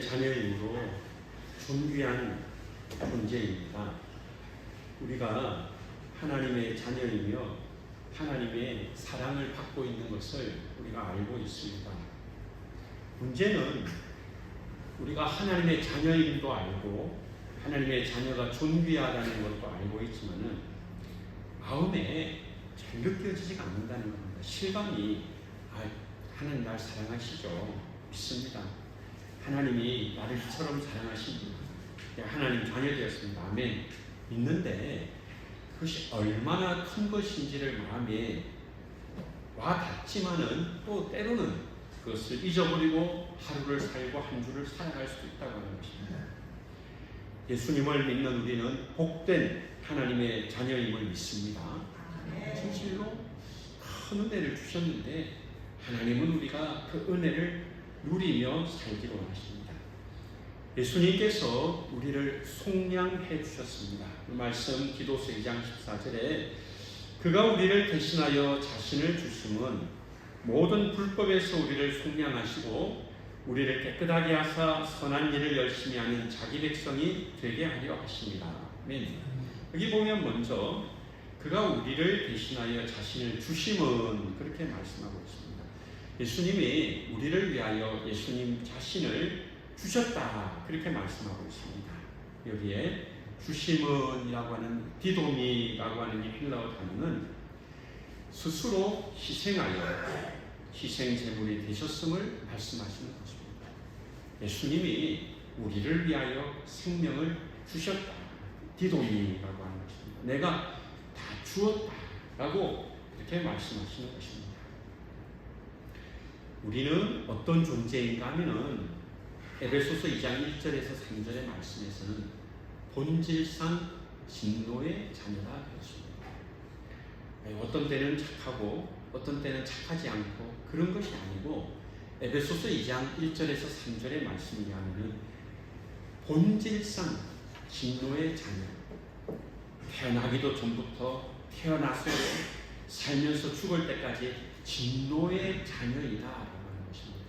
자녀이므로 존귀한 존재입니다. 우리가 하나님의 자녀이며 하나님의 사랑을 받고 있는 것을 우리가 알고 있습니다. 문제는 우리가 하나님의 자녀임도 알고 하나님의 자녀가 존귀하다는 것도 알고 있지만은 마음에 잘 느껴지지가 않는다는 겁니다. 실감이 하나님 날 사랑하시죠. 믿습니다. 하나님이 나를 이처럼 사랑하십니다. 하나님 자녀 되었습니다. 아멘. 믿는데 그것이 얼마나 큰 것인지를 마음에 와 닿지만은 또 때로는 그것을 잊어버리고 하루를 살고 한 주를 살아갈 수도 있다고 하는 것입니다. 예수님을 믿는 우리는 복된 하나님의 자녀임을 믿습니다. 진실로 큰 은혜를 주셨는데 하나님은 우리가 그 은혜를 누리며 살기로 원하십니다. 예수님께서 우리를 속량해 주셨습니다. 그 말씀 기도서 2장 14절에 그가 우리를 대신하여 자신을 주심은 모든 불법에서 우리를 속량하시고 우리를 깨끗하게 하사 선한 일을 열심히 하는 자기 백성이 되게 하려 하십니다. 아멘. 여기 보면 먼저 그가 우리를 대신하여 자신을 주심은 그렇게 말씀하고 있습니다. 예수님이 우리를 위하여 예수님 자신을 주셨다 그렇게 말씀하고 있습니다. 여기에 주심은이라고 하는 디도미라고 하는 이 헬라어 단어는 스스로 희생하여 희생 제물이 되셨음을 말씀하시는 것입니다. 예수님이 우리를 위하여 생명을 주셨다. 디도미라고 하는 것입니다. 내가 다 주었다라고 이렇게 말씀하시는 것입니다. 우리는 어떤 존재인가 하면은 에베소서 2장 1절에서 3절의 말씀에서는 본질상 진노의 자녀가 되었습니다. 어떤 때는 착하고 어떤 때는 착하지 않고 그런 것이 아니고 에베소서 2장 1절에서 3절의 말씀이 하면은 본질상 진노의 자녀, 태어나기도 전부터 태어나서 살면서 죽을 때까지 진노의 자녀이다라고 하는 것입니다.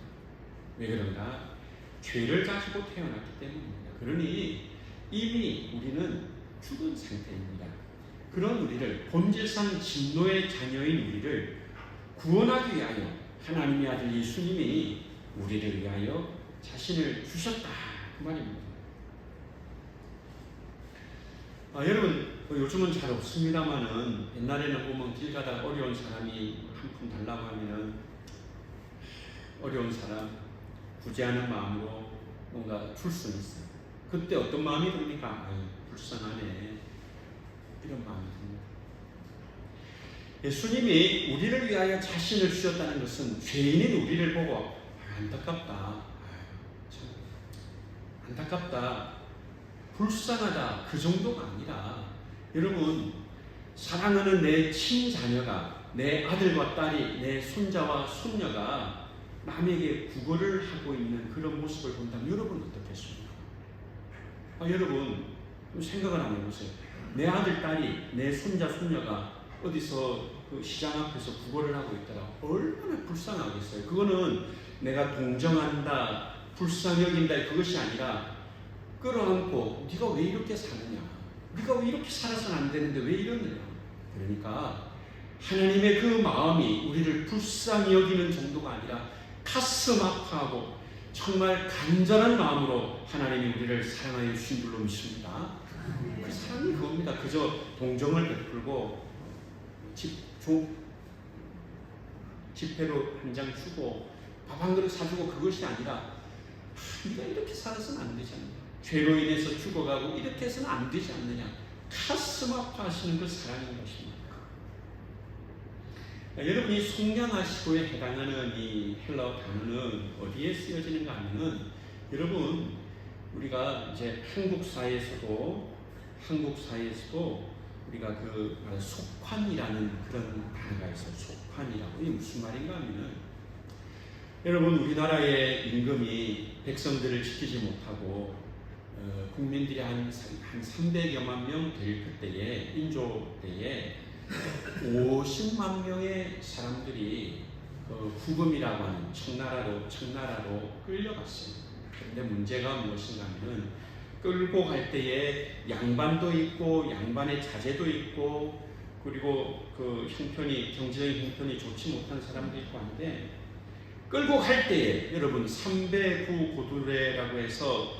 왜 그런가? 죄를 가지고 태어났기 때문입니다. 그러니 이미 우리는 죽은 상태입니다. 그런 우리를 본질상 진노의 자녀인 우리를 구원하기 위하여 하나님의 아들 예수님이 우리를 위하여 자신을 주셨다 그 말입니다. 여러분 요즘은 잘 없습니다만은 옛날에는 보면 길 가다가 어려운 사람이 한 푼 달라고 하면은 어려운 사람 구제하는 마음으로 뭔가 줄 수는 있어요. 그때 어떤 마음이 듭니까? 불쌍하네 이런 마음이 듭니다. 예수님이 우리를 위하여 자신을 주셨다는 것은 죄인인 우리를 보고 안타깝다, 참 안타깝다, 불쌍하다 그 정도가 아니라 여러분 사랑하는 내 친자녀가 내 아들과 딸이 내 손자와 손녀가 남에게 구걸을 하고 있는 그런 모습을 본다면 여러분 어떻겠습니까? 여러분 좀 생각을 한번 해보세요. 내 아들, 딸이 내 손자, 손녀가 어디서 그 시장 앞에서 구걸을 하고 있더라. 얼마나 불쌍하겠어요. 그거는 내가 동정한다, 불쌍히 여긴다 그것이 아니라 끌어안고 네가 왜 이렇게 사느냐, 네가 왜 이렇게 살아서는 안 되는데 왜 이러느냐. 그러니까 하나님의 그 마음이 우리를 불쌍히 여기는 정도가 아니라 가슴 아파하고 정말 간절한 마음으로 하나님이 우리를 사랑하여 주신 줄로 믿습니다. 그 사랑이 그겁니다. 그저 동정을 베풀고 지폐로 한 장 주고 밥 한 그릇 사주고 그것이 아니라 네가 이렇게 살아서는 안 되지 않느냐, 죄로 인해서 죽어가고 이렇게 해서는 안 되지 않느냐, 가슴 아파하시는 그 사랑인 것입니다. 여러분이 속량하시고에 해당하는 이 헬라어 단어는 어디에 쓰여지는가 하면은 여러분 우리가 이제 한국 사회에서도 우리가 그 속환이라는 그런 단어가 있어요. 속환이라고. 이게 무슨 말인가 하면은 여러분 우리나라의 임금이 백성들을 지키지 못하고 국민들이 한 300여만 명 될 그때에 인조 때에 50만 명의 사람들이 후금이라고 하는 청나라로 끌려갔어요. 그런데 문제가 무엇인가 하면은 끌고 갈 때에 양반도 있고 양반의 자제도 있고 그리고 그 경제적인 형편이 좋지 못한 사람도 있고 한데 끌고 갈 때에 여러분 3배 9 고두레라고 해서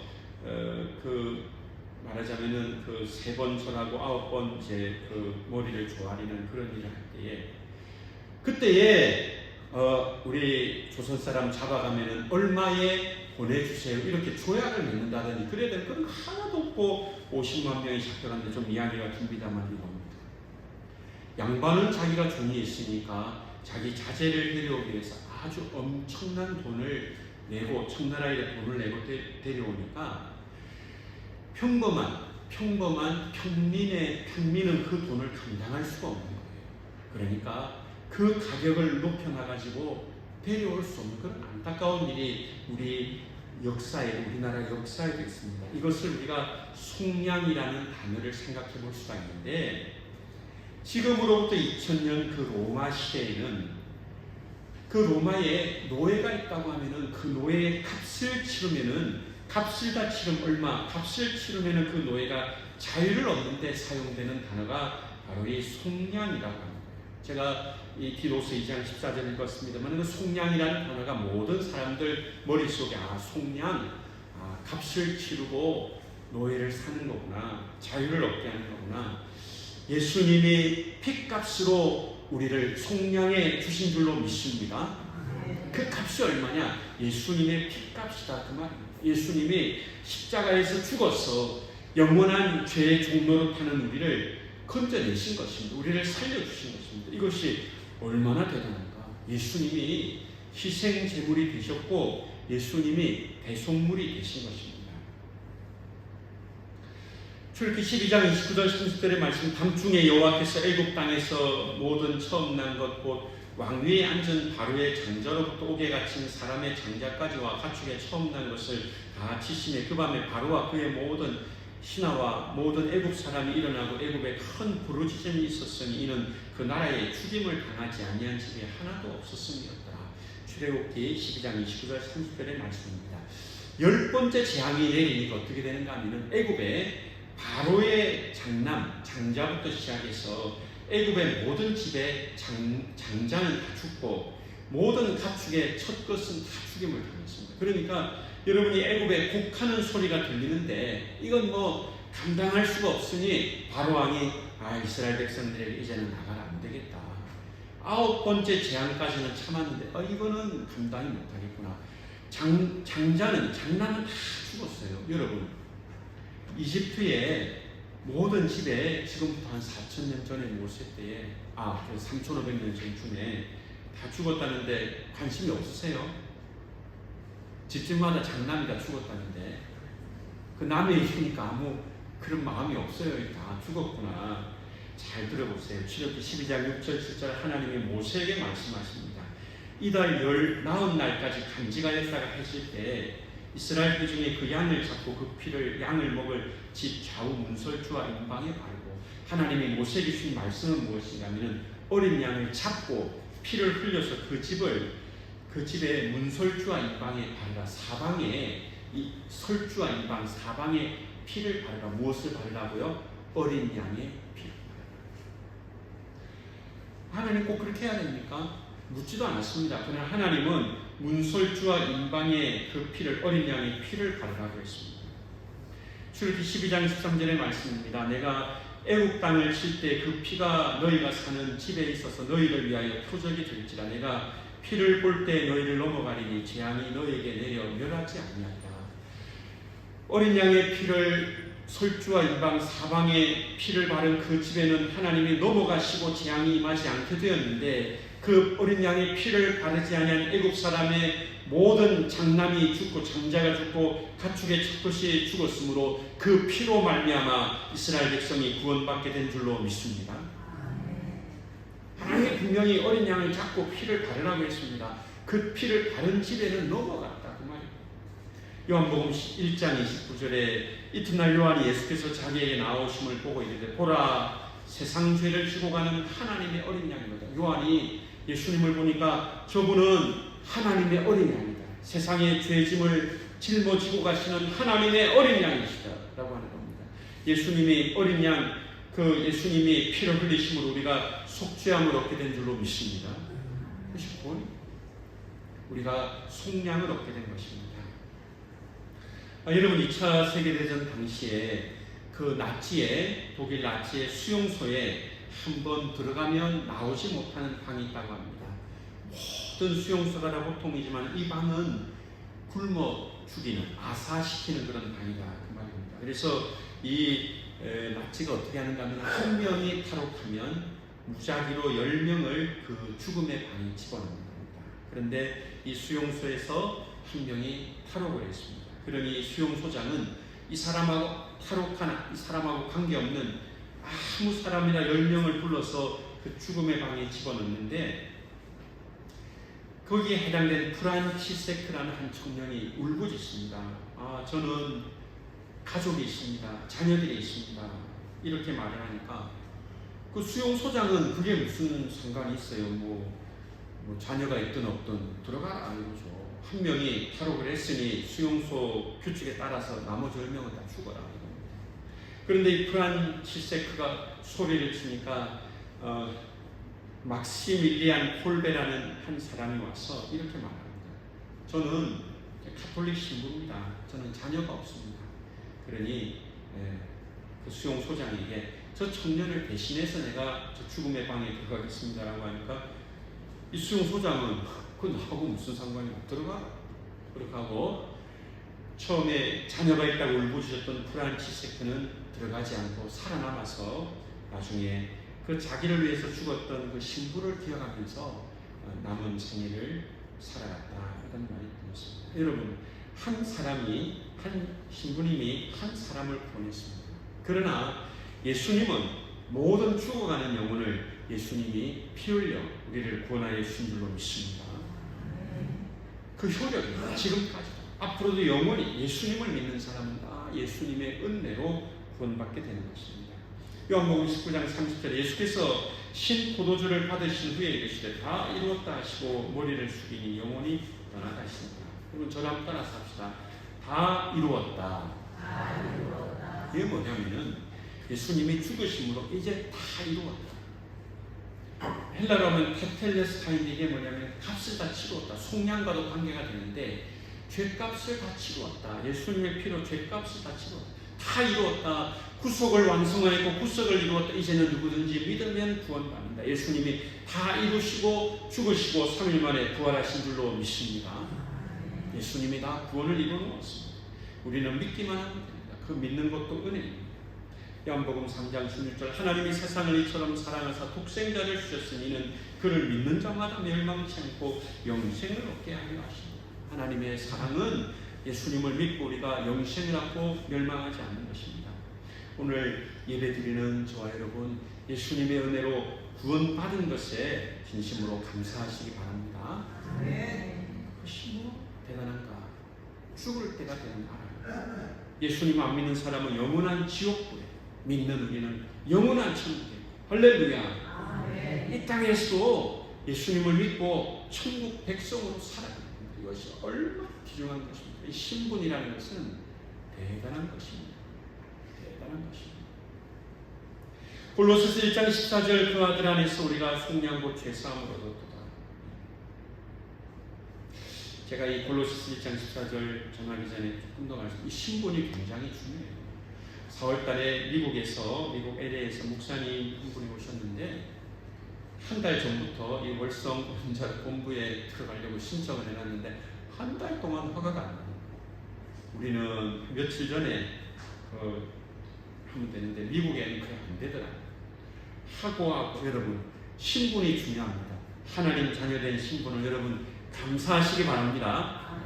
말하자면은 그 3번 절하고 9번 이제 그 머리를 조아리는 그런 일을 할 때에 그때에 우리 조선 사람 잡아가면은 얼마에 보내주세요 이렇게 조약을 맺는다더니 그래야 될 건 하나도 없고 50만 명이 잡혀갔는데 좀 이야기가 깁니다만 이겁니다. 양반은 자기가 종이 있으니까 자기 자제를 데려오기 위해서 아주 엄청난 돈을 내고 청나라에 돈을 내고 데려오니까 평범한 평민은 그 돈을 감당할 수가 없는 거예요. 그러니까 그 가격을 높여놔가지고 데려올 수 없는 그런 안타까운 일이 우리나라 역사에 있습니다. 이것을 우리가 속량이라는 단어를 생각해 볼 수가 있는데 지금으로부터 2000년 그 로마 시대에는 그 로마에 노예가 있다고 하면은 그 노예의 값을 치르면은 값을 다 치르면 얼마? 값을 치르면은 그 노예가 자유를 얻는데 사용되는 단어가 바로 이 속량이라고 합니다. 제가 이 디도서 2장 14절을 읽었습니다만 그 속량이라는 단어가 모든 사람들 머릿속에 속량, 값을 치르고 노예를 사는 거구나, 자유를 얻게 하는 거구나. 예수님이 핏값으로 우리를 속량해 주신 줄로 믿습니다. 그 값이 얼마냐? 예수님의 핏값이다 그 말입니다. 예수님이 십자가에서 죽어서 영원한 죄의 종노릇하는 우리를 건져내신 것입니다. 우리를 살려주신 것입니다. 이것이 얼마나 대단한가. 예수님이 희생제물이 되셨고 예수님이 대속물이 되신 것입니다. 출애굽기 12장 29절 30절의 말씀, 밤중에 여호와께서 애굽 땅에서 모든 처음 난 것 곧 왕위에 앉은 바로의 장자로부터 옥에 갇힌 사람의 장자까지와 가축의 처음 난 것을 다 치시매 그 밤에 바로와 그의 모든 신하와 모든 애굽 사람이 일어나고 애굽에 큰 부르짖음이 있었으니 이는 그 나라에 죽임을 당하지 아니한 집이 하나도 없었음이었더라. 출애굽기 12장 29절 30절의 말씀입니다. 10번째 재앙이 내리니까 어떻게 되는가 하면 애굽에 바로의 장자부터 시작해서 애굽의 모든 집에 장자는 다 죽고 모든 가축의 첫 것은 다 죽임을 당했습니다. 그러니까 여러분이 애굽에 곡하는 소리가 들리는데 이건 감당할 수가 없으니 바로 왕이 이스라엘 백성들에게 이제는 나가라 안 되겠다. 9번째 재앙까지는 참았는데 이거는 감당이 못하겠구나. 장자는 다 죽었어요. 여러분 이집트의 모든 집에 지금부터 한 4,000년 전에 모세 때에 3,500년 전쯤에 다 죽었다는데 관심이 없으세요? 집집마다 장남이 다 죽었다는데 그 남의 일이니까 아무 그런 마음이 없어요. 다 죽었구나. 잘 들어보세요. 출애굽기 12장 6절 7절 하나님이 모세에게 말씀하십니다. 이달 90날까지 간직하였다가 하실 때 이스라엘 그 중에 그 양을 잡고 그 피를 양을 먹을 집 좌우 문설주와 임방에 바르고 하나님이 모세에게 주신 말씀은 무엇인가 하면 어린 양을 잡고 피를 흘려서 그 집에 문설주와 임방에 바르라. 사방에 이 설주와 임방 사방에 피를 바르라. 무엇을 바르라고요? 어린 양의 피를 바르라. 하나님 꼭 그렇게 해야 됩니까? 묻지도 않았습니다. 그러나 하나님은 문설주와 임방의 그 피를 어린 양의 피를 바르라고 했습니다. 출애굽기 12장 13절의 말씀입니다. 내가 애굽 땅을 칠 때 그 피가 너희가 사는 집에 있어서 너희를 위하여 표적이 될지라. 내가 피를 볼 때 너희를 넘어가리니 재앙이 너희에게 내려 멸하지 아니하리라. 어린 양의 피를 설주와 임방 사방에 피를 바른 그 집에는 하나님이 넘어가시고 재앙이 임하지 않게 되었는데 그 어린 양의 피를 바르지 아니한 애굽 사람의 모든 장남이 죽고 장자가 죽고 가축의 첫것이 죽었으므로 그 피로 말미암아 이스라엘 백성이 구원받게 된 줄로 믿습니다. 하나님이 분명히 어린 양을 잡고 피를 바르라고 했습니다. 그 피를 바른 집에는 넘어갔다 그 말이에요. 요한복음 1장 29절에 이튿날 요한이 예수께서 자기에게 나오심을 보고 이르되 보라 세상 죄를 지고 가는 하나님의 어린 양이로다. 요한이 예수님을 보니까 저분은 하나님의 어린 양이다. 세상의 죄짐을 짊어지고 가시는 하나님의 어린 양이시다라고 하는 겁니다. 예수님이 어린 양, 그 예수님이 피를 흘리심으로 우리가 속죄함을 얻게 된 줄로 믿습니다. 그것이 곧 우리가 속량을 얻게 된 것입니다. 여러분, 2차 세계대전 당시에 그 나치의, 독일 나치의 수용소에 한번 들어가면 나오지 못하는 방이 있다고 합니다. 모든 수용소가 다 보통이지만 이 방은 굶어 죽이는, 아사시키는 그런 방이다, 그 말입니다. 그래서 이 나치가 어떻게 하는가 하면, 한 명이 탈옥하면 무작위로 10명을 그 죽음의 방에 집어넣는 겁니다. 그런데 이 수용소에서 한 명이 탈옥을 했습니다. 그러니 수용소장은 이 사람하고 탈옥한, 이 사람하고 관계없는 아무 사람이나 10명을 불러서 그 죽음의 방에 집어넣는데, 거기에 해당된 프란치세크라는 한 청년이 울부짖습니다. 저는 가족이 있습니다. 자녀들이 있습니다. 이렇게 말을 하니까 그 수용소장은 그게 무슨 상관이 있어요. 뭐 자녀가 있든 없든 들어가라 이거죠. 한 명이 탈옥을 했으니 수용소 규칙에 따라서 나머지 10명은 다 죽어라 이겁니다. 그런데 이 프란치세크가 소리를 치니까 막시밀리안 콜베라는 한 사람이 와서 이렇게 말합니다. 저는 가톨릭 신부입니다. 저는 자녀가 없습니다. 그러니 그 수용소장에게 저 청년을 대신해서 내가 저 죽음의 방에 들어가겠습니다라고 하니까 이 수용소장은 그 나하고 무슨 상관이 없더라. 그렇게 하고 처음에 자녀가 있다고 울부짖었던 프란치세크는 들어가지 않고 살아남아서 나중에 그 자기를 위해서 죽었던 그 신부를 기억하면서 남은 생애를 살아갔다, 이런 말이 들었습니다. 여러분, 한 사람이, 한 신부님이 한 사람을 보냈습니다. 그러나 예수님은 모든 죽어가는 영혼을 예수님이 피 흘려 우리를 구원하여 주신 줄로 믿습니다. 그 효력이 지금까지도 앞으로도 영원히 예수님을 믿는 사람은 다 예수님의 은혜로 구원받게 되는 것입니다. 요한복음 19장 30절에 예수께서 신 포도주를 받으신 후에 이르시되 다 이루었다 하시고 머리를 숙이니 영혼이 떠나가시니라. 여러분, 저를 한번 따라서 합시다. 다 이루었다. 이게 뭐냐면은 예수님이 죽으심으로 이제 다 이루었다. 헬라로 하면 테텔레스타인데 이게 뭐냐면 값을 다 치루었다. 속량과도 관계가 되는데 죄값을 다 치루었다. 예수님의 피로 죄값을 다 치루었다. 다 이루었다. 구속을 완성하였고 구속을 이루었다. 이제는 누구든지 믿으면 구원받는다. 예수님이 다 이루시고 죽으시고 3일 만에 부활하신 줄로 믿습니다. 예수님이 다 구원을 이루어놓았습니다. 우리는 믿기만 하면 됩니다. 그 믿는 것도 은혜입니다. 요한복음 3장 16절 하나님이 세상을 이처럼 사랑하사 독생자를 주셨으니 이는 그를 믿는 자마다 멸망치 않고 영생을 얻게 하려 하십니다. 하나님의 사랑은 예수님을 믿고 우리가 영생을 얻고 멸망하지 않는 것입니다. 오늘 예배드리는 저와 여러분, 예수님의 은혜로 구원받은 것에 진심으로 감사하시기 바랍니다. 그것이 뭐 대단한가? 죽을 때가 되는 알아요. 예수님 안 믿는 사람은 영원한 지옥불에, 믿는 우리는 영원한 천국에. 할렐루야. 이 땅에서도 예수님을 믿고 천국 백성으로 살아야 됩니다. 이것이 얼마나 귀중한 것입니다. 이 신분이라는 것은 대단한 것입니다. 대단한 것입니다. 골로새서 1장 14절 그 아들 안에서 우리가 속량고 죄사함을 얻었도다. 제가 이 골로새서 1장 14절 전하기 전에 조금 더 말씀, 이 신분이 굉장히 중요해요. 4월달에 미국 LA에서 목사님 한 분이 오셨는데 한 달 전부터 이 월성 본부에 들어가려고 신청을 해놨는데 한 달 동안 허가가 안 나요. 우리는 며칠 전에 하면 되는데 미국에는 그게 안 되더라고요. 하고 여러분, 신분이 중요합니다. 하나님 자녀된 신분을 여러분 감사하시기 바랍니다.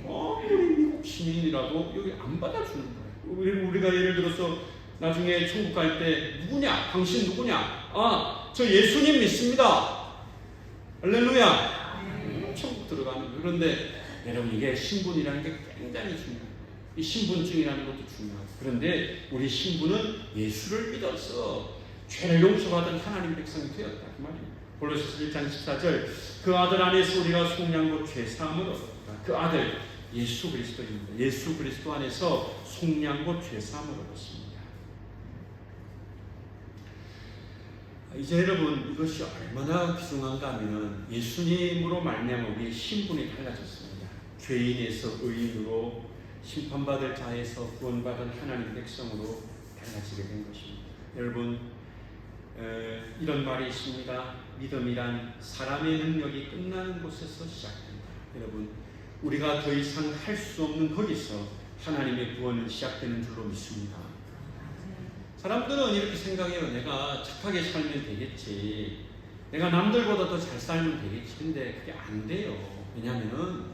우리 미국 시민이라도 여기 안 받아주는 거예요. 우리가 예를 들어서 나중에 천국 갈 때 누구냐? 당신 누구냐? 저 예수님 믿습니다. 할렐루야. 천국 들어가는 거예요. 그런데 여러분, 이게 신분이라는 게 굉장히 중요해요. 이 신분증이라는 것도 중요하고, 그런데 우리 신분은 예수를 믿어서 죄를 용서받은 하나님 백성이 되었다, 그 말입니다. 골로새서 1장 14절 그 아들 안에서 우리가 속량고 죄사함을 얻었다. 그 아들, 예수 그리스도입니다. 예수 그리스도 안에서 속량과 죄사함을 얻었습니다. 이제 여러분, 이것이 얼마나 귀중한가 하면 예수님으로 말미암아 우리의 신분이 달라졌습니다. 죄인에서 의인으로, 심판받을 자에서 구원받은 하나님 백성으로 달라지게 된 것입니다. 여러분, 이런 말이 있습니다. 믿음이란 사람의 능력이 끝나는 곳에서 시작된다. 여러분, 우리가 더 이상 할 수 없는 거기서 하나님의 구원은 시작되는 줄로 믿습니다. 사람들은 이렇게 생각해요. 내가 착하게 살면 되겠지. 내가 남들보다 더 잘 살면 되겠지. 근데 그게 안 돼요. 왜냐하면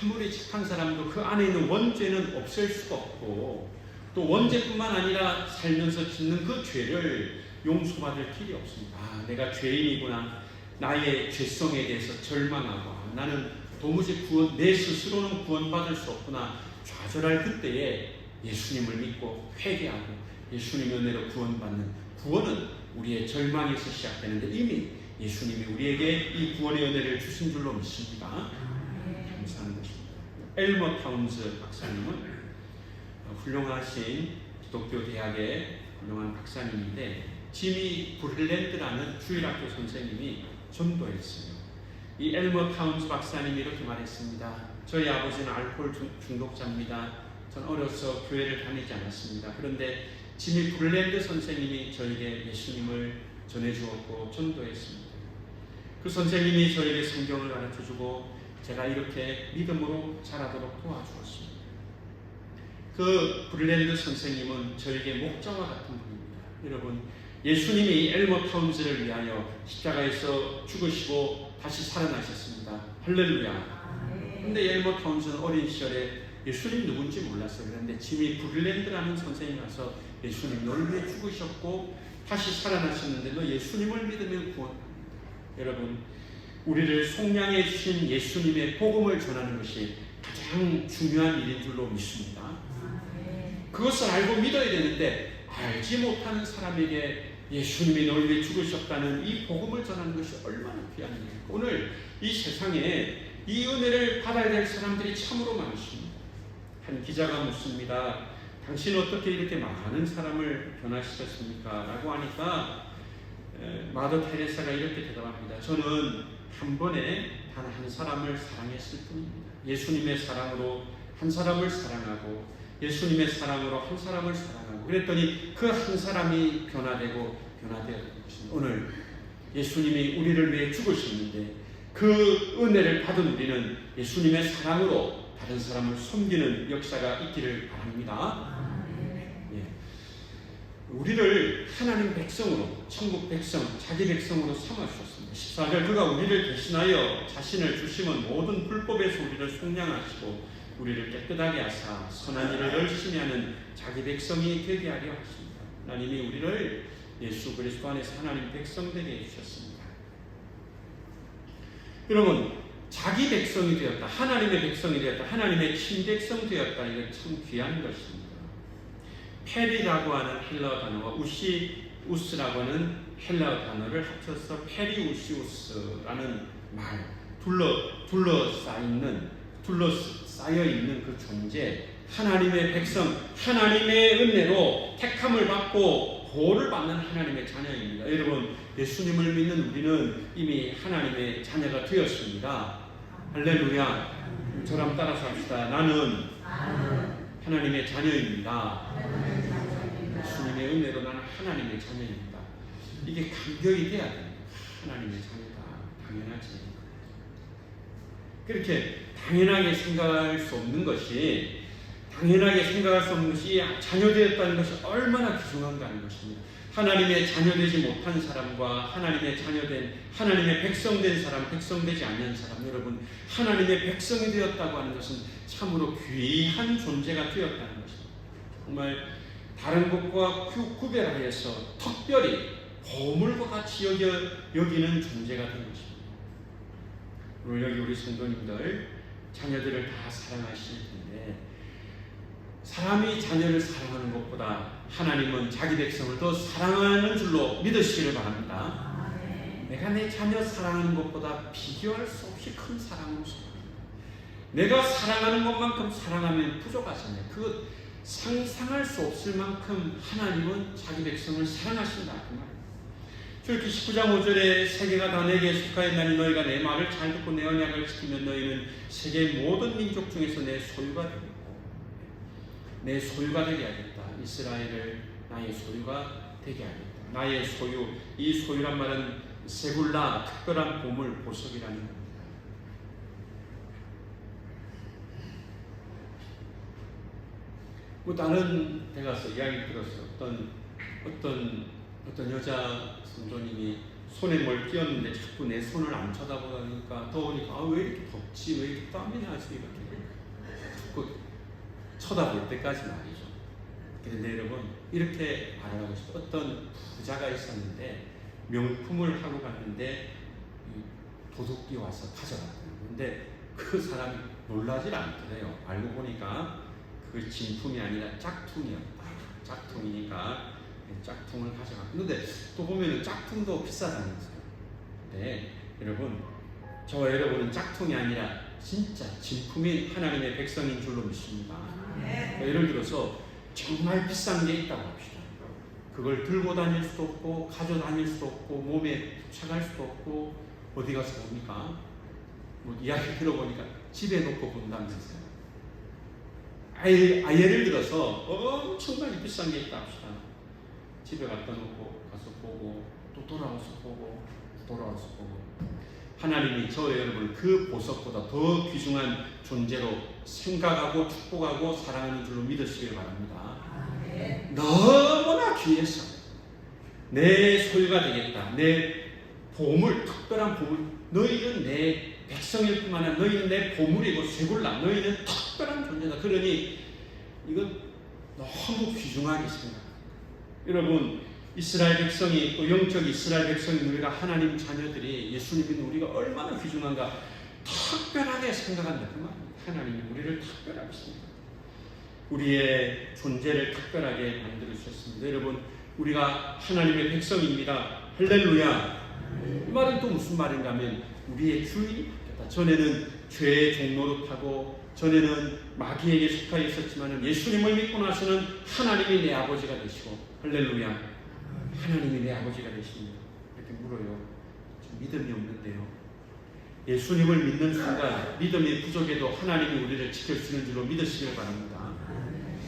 아무리 착한 사람도 그 안에 있는 원죄는 없앨 수가 없고, 또 원죄뿐만 아니라 살면서 짓는 그 죄를 용서받을 길이 없습니다. 내가 죄인이구나. 나의 죄성에 대해서 절망하고, 나는 도무지 내 스스로는 구원받을 수 없구나. 좌절할 그때에 예수님을 믿고 회개하고 예수님의 은혜로 구원받는, 구원은 우리의 절망에서 시작되는데 이미 예수님이 우리에게 이 구원의 은혜를 주신 줄로 믿습니다. 감사하는 것입니다. 엘머 타운즈 박사님은 훌륭하신 기독교 대학의 훌륭한 박사님인데, 지미 브릴랜드라는 주일학교 선생님이 전도했어요. 이 엘머 타운즈 박사님이 이렇게 말했습니다. 저희 아버지는 알코올 중독자입니다. 전 어려서 교회를 다니지 않았습니다. 그런데 지미 브릴랜드 선생님이 저에게 예수님을 전해주었고 전도했습니다. 그 선생님이 저에게 성경을 가르쳐주고 제가 이렇게 믿음으로 자라도록 도와주었습니다. 그 브릴랜드 선생님은 저에게 목자와 같은 분입니다. 여러분, 예수님이 엘머 타운즈를 위하여 십자가에서 죽으시고 다시 살아나셨습니다. 할렐루야. 근데 엘머 타운즈는 어린 시절에 예수님 누군지 몰랐어요. 그런데 지미 브릴랜드라는 선생님이 와서 예수님 너를 위해 죽으셨고 다시 살아나셨는데 너 예수님을 믿으면 구원합니다. 여러분, 우리를 속량해 주신 예수님의 복음을 전하는 것이 가장 중요한 일인 줄로 믿습니다. 그것을 알고 믿어야 되는데, 알지 못하는 사람에게 예수님이 너를 위해 죽으셨다는 이 복음을 전하는 것이 얼마나 귀한 일입니까? 오늘 이 세상에 이 은혜를 받아야 될 사람들이 참으로 많습니다. 한 기자가 묻습니다. 당신 어떻게 이렇게 많은 사람을 변화시켰습니까? 라고 하니까 마더 테레사가 이렇게 대답합니다. 저는 한 번에 단 한 사람을 사랑했을 뿐입니다. 예수님의 사랑으로 한 사람을 사랑하고 예수님의 사랑으로 한 사람을 사랑하고 그랬더니 그 한 사람이 변화되었던 것입니다. 오늘 예수님이 우리를 위해 죽으셨는데 그 은혜를 받은 우리는 예수님의 사랑으로 다른 사람을 섬기는 역사가 있기를 바랍니다. 우리를 하나님 백성으로, 천국 백성, 자기 백성으로 삼아주셨습니다. 14절, 그가 우리를 대신하여 자신을 주심은 모든 불법에서 우리를 속량하시고 우리를 깨끗하게 하사 선한 일을 열심히 하는 자기 백성이 되게 하려 하십니다. 하나님이 우리를 예수 그리스도 안에서 하나님 백성 되게 해주셨습니다. 여러분, 자기 백성이 되었다, 하나님의 백성이 되었다, 하나님의 친백성 되었다, 이건 참 귀한 것입니다. 페리라고 하는 헬라어 단어와 우시우스라고 하는 헬라어 단어를 합쳐서 페리우시우스라는 말, 둘러싸여 있는 그 존재, 하나님의 백성, 하나님의 은혜로 택함을 받고 보호를 받는 하나님의 자녀입니다. 여러분, 예수님을 믿는 우리는 이미 하나님의 자녀가 되었습니다. 할렐루야. 저랑 따라서 합시다. 나는 하나님의 자녀입니다. 예수님의 은혜로 나는 하나님의 자녀입니다. 이게 감격이 돼야 됩니다. 하나님의 자녀다. 당연하지. 그렇게 당연하게 생각할 수 없는 것이, 자녀되었다는 것이 얼마나 귀중한가 하는 것입니다. 하나님의 자녀되지 못한 사람과 하나님의 자녀된, 하나님의 백성된 사람, 백성되지 않는 사람, 여러분, 하나님의 백성이 되었다고 하는 것은 참으로 귀한 존재가 되었다는 것입니다. 정말 다른 것과 구별하여서 특별히 보물과 같이 여기는 존재가 된 것입니다. 오늘 여기 우리 성도님들 자녀들을 다 사랑하실 텐데, 사람이 자녀를 사랑하는 것보다 하나님은 자기 백성을 더 사랑하는 줄로 믿으시기를 바랍니다. 내가 내 자녀 사랑하는 것보다 비교할 수 없이 큰 사랑으로 사랑합니다. 내가 사랑하는 것만큼 사랑하면 부족하잖아요. 그것 상상할 수 없을 만큼 하나님은 자기 백성을 사랑하신다 그 말이에요. 출애굽기 19장 5절에 세계가 다 내게 속하였나니 너희가 내 말을 잘 듣고 내 언약을 지키면 너희는 세계 모든 민족 중에서 내 소유가 되겠고, 내 소유가 되게 하겠다. 이스라엘을 나의 소유가 되게 하겠다. 나의 소유, 이 소유란 말은 세굴라, 특별한 보물, 보석이라는 겁니다. 뭐 다른 데 가서 이야기 들었어요. 어떤 여자 성도님이 손에 뭘 끼웠는데 자꾸 내 손을 안 쳐다보니까 더우니까 왜 이렇게 덥지? 왜 이렇게 땀이 나지? 이렇게 자꾸 쳐다볼 때까지 말이죠. 그런데 여러분 이렇게 말하고 싶어요. 어떤 부자가 있었는데 명품을 하고 갔는데 도둑이 와서 가져갔어요. 근데 그 사람이 놀라질 않더래요. 알고 보니까 그 진품이 아니라 짝퉁이었다. 짝퉁이니까 짝퉁을 가져갔고, 근데 또 보면은 짝퉁도 비싸다면서요. 네, 여러분, 저와 여러분은 짝퉁이 아니라 진짜 진품인 하나님의 백성인 줄로 믿습니다. 예를 들어서 정말 비싼 게 있다고 합시다. 그걸 들고 다닐 수도 없고 가져 다닐 수도 없고 몸에 붙여갈 수도 없고 어디 가서 봅니까? 뭐 이야기 들어보니까 집에 놓고 본다면서요. 예를 들어서 엄청나게 비싼 게 있다 합시다. 집에 갖다 놓고 가서 보고 또 돌아와서 보고 돌아와서 보고, 하나님이 저와 여러분을 그 보석보다 더 귀중한 존재로 생각하고 축복하고 사랑하는 줄로 믿으시길 바랍니다. 너무나 귀해서 내 소유가 되겠다. 내 보물, 특별한 보물. 너희는 내 백성일 뿐만 아니라 너희는 내 보물이고 쇠굴라. 너희는 특별한 존재다. 그러니 이건 너무 귀중하게 생각합니다. 여러분, 이스라엘 백성이 또 영적 이스라엘 백성인 우리가 하나님 자녀들이 예수님인 우리가 얼마나 귀중한가 특별하게 생각한다 그 말입니다. 하나님이 우리를 특별하게 생각합니다. 우리의 존재를 특별하게 만들어 주셨습니다. 여러분, 우리가 하나님의 백성입니다. 할렐루야. 이 말은 또 무슨 말인가 하면 우리의 주인이 바뀌었다. 전에는 죄의 종노릇하고 전에는 마귀에게 속하여 있었지만 예수님을 믿고 나서는 하나님이 내 아버지가 되시고, 할렐루야, 하나님이 내 아버지가 되십니다. 이렇게 물어요. 좀 믿음이 없는데요. 예수님을 믿는 순간 믿음이 부족해도 하나님이 우리를 지켜주시는 줄로 믿으시길 바랍니다.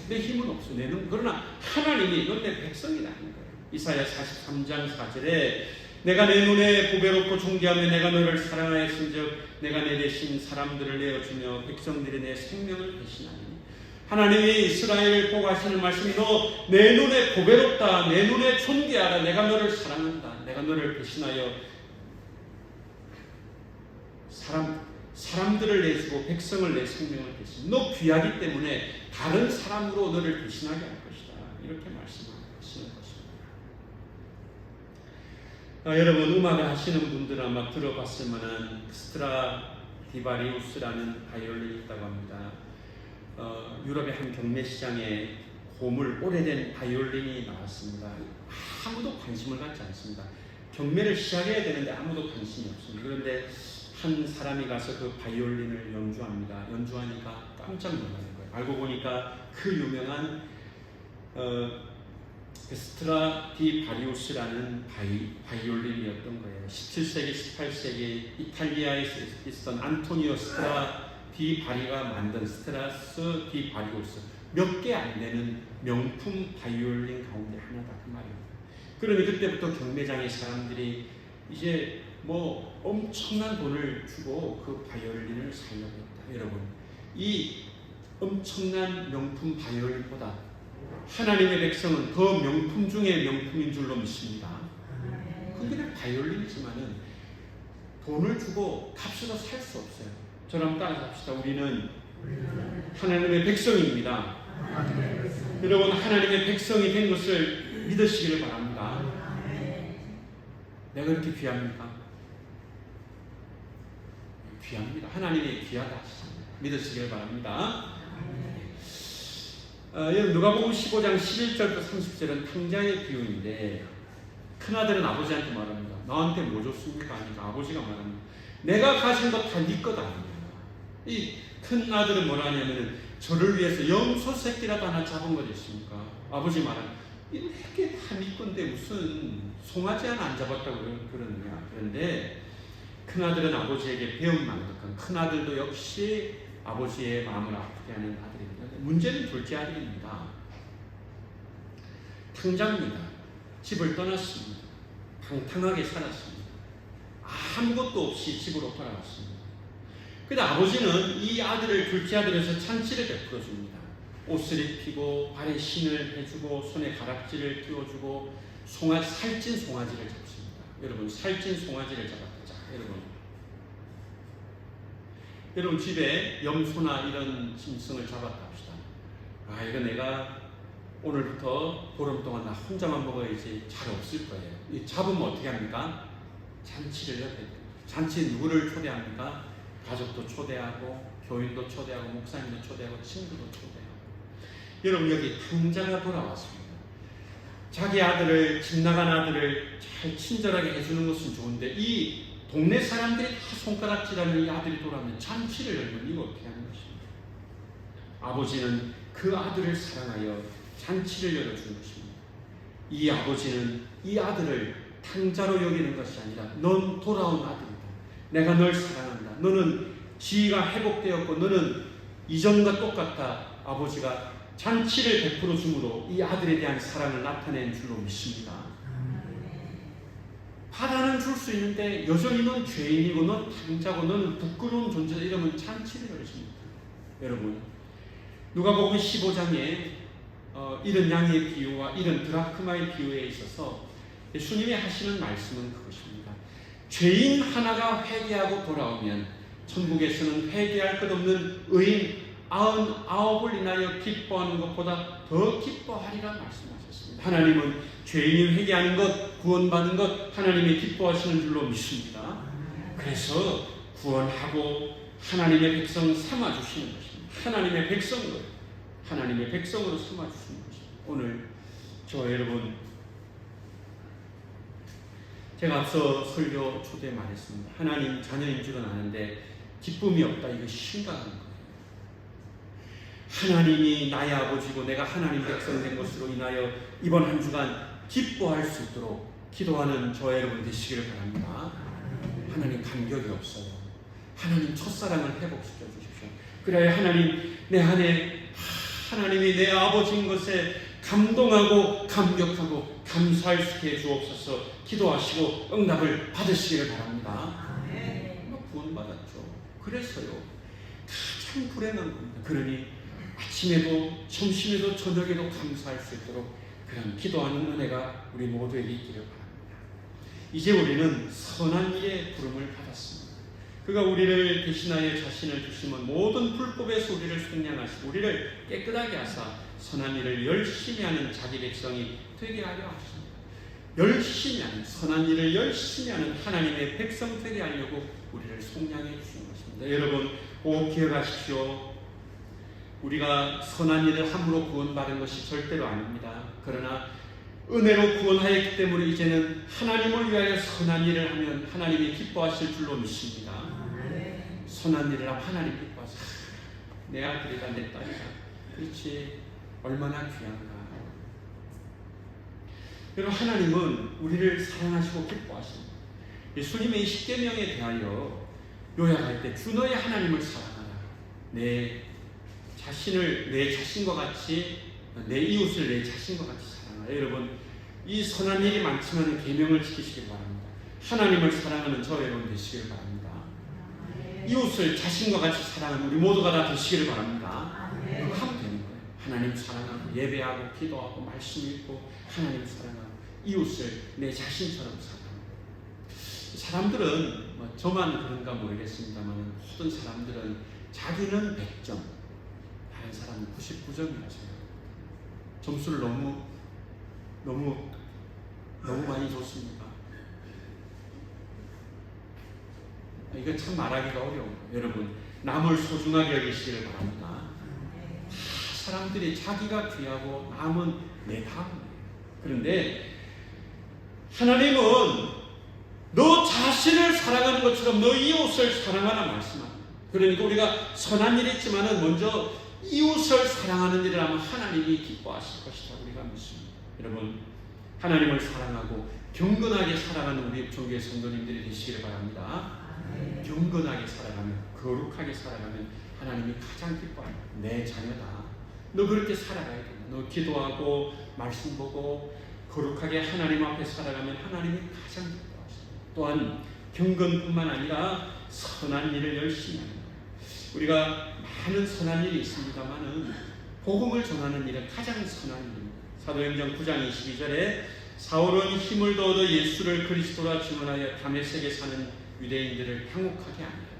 내 힘은 없어. 그러나 하나님이 넌 내 백성이라는 거예요. 이사야 43장 4절에 내가 내 눈에 보배롭고 존귀하며 내가 너를 사랑하였은즉 내가 내 대신 사람들을 내어주며 백성들이 내 생명을 대신하니. 하나님이 이스라엘을 보고 하시는 말씀이 너 내 눈에 보배롭다. 내 눈에 존귀하다. 내가 너를 사랑한다. 내가 너를 대신하여 사람들을 내주고 백성을 내 생명을 대신. 너 귀하기 때문에 다른 사람으로 너를 대신하게 할 것이다. 이렇게 말씀하시는 것입니다. 여러분, 음악을 하시는 분들 아마 들어봤을 만한 스트라디바리우스라는 바이올린이 있다고 합니다. 유럽의 한 경매 시장에 오래된 바이올린이 나왔습니다. 아무도 관심을 갖지 않습니다. 경매를 시작해야 되는데 아무도 관심이 없습니다. 그런데 한 사람이 가서 그 바이올린을 연주합니다. 연주하니까 깜짝 놀라는 거예요. 알고 보니까 그 유명한 스트라디바리우스라는 바이올린이었던 거예요. 17세기, 18세기 이탈리아에 있었던 안토니오 스트라디바리가 만든 스트라디바리우스, 몇 개 안 되는 명품 바이올린 가운데 하나다 그 말이에요. 그러니 그때부터 경매장의 사람들이 이제 뭐 엄청난 돈을 주고 그 바이올린을 사려고 했다. 여러분, 이 엄청난 명품 바이올린보다 하나님의 백성은 더 명품 중에 명품인 줄로 믿습니다. 그게 바이올린이지만은 돈을 주고 값으로 살 수 없어요. 저랑 따라합시다. 우리는 하나님의 백성입니다. 여러분, 하나님의 백성이 된 것을 믿으시기를 바랍니다. 내가 그렇게 귀합니까? 귀합니다. 하나님이 귀하다 믿으시기를 바랍니다. 누가복음 15장 11절부터 30절은 탕자의 비유인데, 큰아들은 아버지한테 말합니다. 나한테 뭐 줬습니까? 하니까 아버지가 말합니다. 내가 가진 거 다 네 것 아니냐. 이 큰 아들은 뭐라 하냐면은 저를 위해서 염소 새끼라도 하나 잡은 거 있습니까? 아버지 말은 이렇게 다 네 건데 무슨 송아지 하나 안 잡았다고 그러느냐. 그런데 큰아들은 아버지에게 배움 만족한 큰아들도 역시 아버지의 마음을 아프게 하는 아들입니다. 문제는 둘째 아들입니다. 탕자입니다. 집을 떠났습니다. 방탕하게 살았습니다. 아무것도 없이 집으로 돌아왔습니다. 근데 아버지는 이 아들을 둘째 아들에서 잔치를 베풀어 줍니다. 옷을 입히고 발에 신을 해주고 손에 가락지를 끼워주고 살찐 송아지를 잡습니다. 여러분, 살찐 송아지를 잡았자 여러분 집에 염소나 이런 짐승을 잡았다 합시다. 이거 내가 오늘부터 보름 동안 나 혼자만 먹어야지 잘 없을 거예요. 이 잡으면 어떻게 합니까? 잔치를 해야 돼요. 잔치에 누구를 초대합니까? 가족도 초대하고 교인도 초대하고 목사님도 초대하고 친구도 초대하고. 여러분, 여기 탕자가 돌아왔습니다. 자기 아들을, 집 나간 아들을 잘 친절하게 해주는 것은 좋은데 이 동네 사람들이 다 손가락질하는 이 아들이 돌아오면 잔치를 열면 이거 어떻게 하는 것입니까? 아버지는 그 아들을 사랑하여 잔치를 열어주는 것입니다. 이 아버지는 이 아들을 탕자로 여기는 것이 아니라 넌 돌아온 아들이다. 내가 널 사랑한다. 너는 지위가 회복되었고 너는 이전과 똑같다. 아버지가 잔치를 베풀어 줌으로 이 아들에 대한 사랑을 나타낸 줄로 믿습니다. 받아는 줄 수 있는데 여전히 넌 죄인이고 넌 탕자고 너는 부끄러운 존재다 이러면 잔치를 열어줍니다. 여러분, 누가복음 15장에 이런 양의 비유와 이런 드라크마의 비유에 있어서 예수님이 하시는 말씀은 그것입니다. 죄인 하나가 회개하고 돌아오면 천국에서는 회개할 것 없는 의인 99을 인하여 기뻐하는 것보다 더 기뻐하리라 말씀하셨습니다. 하나님은 죄인이 회개하는 것, 구원받는 것 하나님이 기뻐하시는 줄로 믿습니다. 그래서 구원하고 하나님의 백성 삼아주시는 것입니다. 하나님의 백성으로 삼아주시는 것입니다. 오늘 여러분, 제가 앞서 설교 초대에 말했습니다. 하나님 자녀인 줄은 아는데 기쁨이 없다. 이거 심각한 거예요. 하나님이 나의 아버지고 내가 하나님 백성 된 것으로 인하여 이번 한 주간 기뻐할 수 있도록 기도하는 저 여러분 되시기를 바랍니다. 하나님 감격이 없어요. 하나님 첫사랑을 회복시켜 주십시오. 그래야 하나님 내 안에 하나님이 내 아버지인 것에 감동하고 감격하고 감사할 수 있게 주옵소서. 기도하시고 응답을 받으시기를 바랍니다. 구원받았죠. 그래서요. 참 불행한 겁니다. 그러니 아침에도 점심에도 저녁에도 감사할 수 있도록 그런 기도하는 은혜가 우리 모두에게 있기를 바랍니다. 이제 우리는 선한 일의 부름을 받았습니다. 그가 우리를 대신하여 자신을 주시면 모든 불법에서 우리를 속량하시고 우리를 깨끗하게 하사 선한 일을 열심히 하는 자기 백성이 되게 하려 하십니다. 열심히 하는, 선한 일을 열심히 하는 하나님의 백성 되게 하려고 우리를 속량해 주시는 것입니다. 여러분 꼭 기억하십시오. 우리가 선한 일을 함으로 구원받은 것이 절대로 아닙니다. 그러나 은혜로 구원하였기 때문에 이제는 하나님을 위하여 선한 일을 하면 하나님이 기뻐하실 줄로 믿습니다. 선한 일을 하면 하나님 기뻐하셔. 내 아들이다, 내 딸이다. 그렇지, 얼마나 귀한가. 여러분, 하나님은 우리를 사랑하시고 기뻐하십니다. 예수님의 십계명에 대하여 요약할 때 주 너의 하나님을 사랑하라. 내 자신을 내 자신과 같이, 내 이웃을 내 자신과 같이 사랑하라. 여러분, 이 선한 일이 많지만 계명을 지키시길 바랍니다. 하나님을 사랑하는 저 여러분 되시길 바랍니다. 이웃을 자신과 같이 사랑하는 우리 모두가 다 되시기를 바랍니다. 그거 하면 되는 거예요. 하나님 사랑하고 예배하고 기도하고 말씀 읽고 하나님 사랑하고 이웃을 내 자신처럼 사랑하고. 사람들은 저만 그런가 모르겠습니다만 모든 사람들은 자기는 100점, 다른 사람은 99점이라 생각합니다. 점수를 너무 많이 줬습니까? 이건 참 말하기가 어려워요. 여러분, 남을 소중하게 여기시기를 바랍니다. 사람들이 자기가 귀하고 남은 내 다음이에요. 그런데 하나님은 너 자신을 사랑하는 것처럼 너 이웃을 사랑하라 말씀합니다. 그러니까 우리가 선한 일이 있지만은 먼저 이웃을 사랑하는 일을 하면 하나님이 기뻐하실 것이다 우리가 믿습니다. 여러분, 하나님을 사랑하고 경건하게 살아가는 우리 종교의 성도님들이 되시기를 바랍니다. 경건하게 살아가면, 거룩하게 살아가면 하나님이 가장 기뻐합니다. 내 자녀다, 너 그렇게 살아가야 된다. 너 기도하고 말씀 보고 거룩하게 하나님 앞에 살아가면 하나님이 가장 기뻐하십니다. 또한 경건뿐만 아니라 선한 일을 열심히 하는 거예요. 우리가 많은 선한 일이 있습니다만은 복음을 전하는 일은 가장 선한 일입니다. 사도행전 9장 22절에 사울은 힘을 얻어 예수를 그리스도라 증언하여 다메섹에 사는 유대인들을 향혹하게 합니다.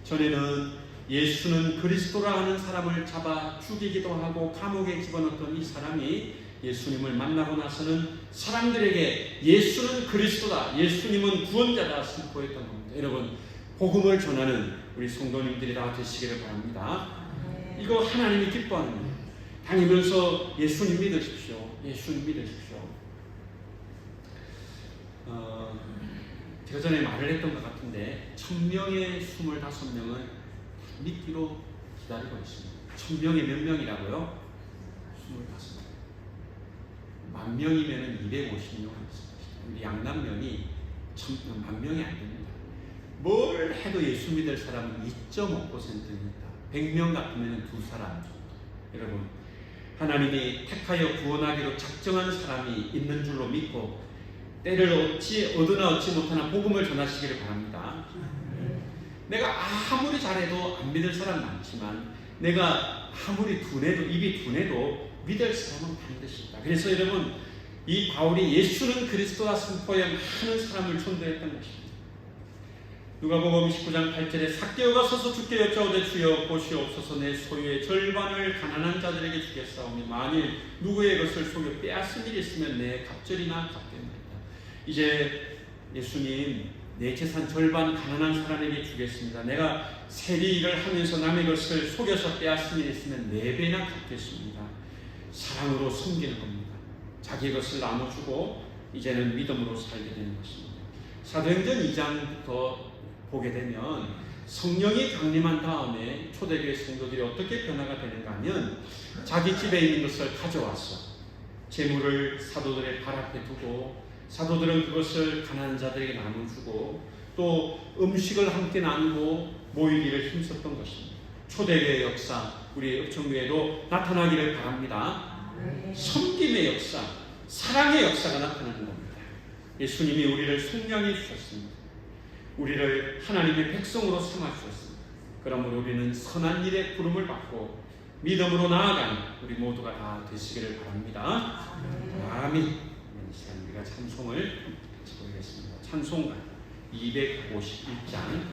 전에는 예수는 그리스도라 하는 사람을 잡아 죽이기도 하고 감옥에 집어넣던 이 사람이 예수님을 만나고 나서는 사람들에게 예수는 그리스도다, 예수님은 구원자다 선포했던 겁니다. 여러분, 복음을 전하는 우리 성도님들이 다 되시기를 바랍니다. 이거 하나님이 기뻐하는 거예요. 다니면서 예수님 믿으십시오. 예수님 믿으십시오. 제가 전에 말을 했던 것 같은데 1000명의 25명을 믿기로 기다리고 있습니다. 1000명이 몇 명이라고요? 25명. 10,000명이면 250명 있습니다. 양남면이 10,000명이 안 됩니다. 뭘 해도 예수 믿을 사람은 2.5%입니다. 100명 같으면 2사람 정도. 여러분, 하나님이 택하여 구원하기로 작정한 사람이 있는 줄로 믿고 때를 얻으나 얻지 못하나 복음을 전하시기를 바랍니다. 내가 아무리 잘해도 안 믿을 사람 많지만 내가 아무리 입이 둔해도 믿을 사람은 반드시 있다. 그래서 여러분, 이 바울이 예수는 그리스도라 선포하여 많은 사람을 전도했던 것입니다. 누가복음 19장 8절에 삭개오가 서서 주께 여짜오되 주여 보시옵소서 내 소유의 절반을 가난한 자들에게 주겠사오니 만일 누구의 것을 속여 빼앗은 일이 있으면 내 갑절이나 갚겠나이다. 이제 예수님, 내 재산 절반 가난한 사람에게 주겠습니다. 내가 세리 일을 하면서 남의 것을 속여서 빼앗은 일이 있으면 4배나 갚겠습니다. 사랑으로 섬기는 겁니다. 자기 것을 나눠주고 이제는 믿음으로 살게 되는 것입니다. 사도행전 2장부터 보게 되면 성령이 강림한 다음에 초대교회 성도들이 어떻게 변화가 되는가 하면 자기 집에 있는 것을 가져와서 재물을 사도들의 발 앞에 두고 사도들은 그것을 가난한 자들에게 나눠주고 또 음식을 함께 나누고 모이기를 힘썼던 것입니다. 초대교회의 역사, 우리 읍청교회도 나타나기를 바랍니다. 섬김의 역사, 사랑의 역사가 나타나는 겁니다. 예수님이 우리를 속량해 주셨습니다. 우리를 하나님의 백성으로 삼아주셨습니다. 그러므로 우리는 선한 일에 부름을 받고 믿음으로 나아가는 우리 모두가 다 되시기를 바랍니다. 아멘. 이 시간 우리가 찬송을 같이 보겠습니다. 찬송가 251장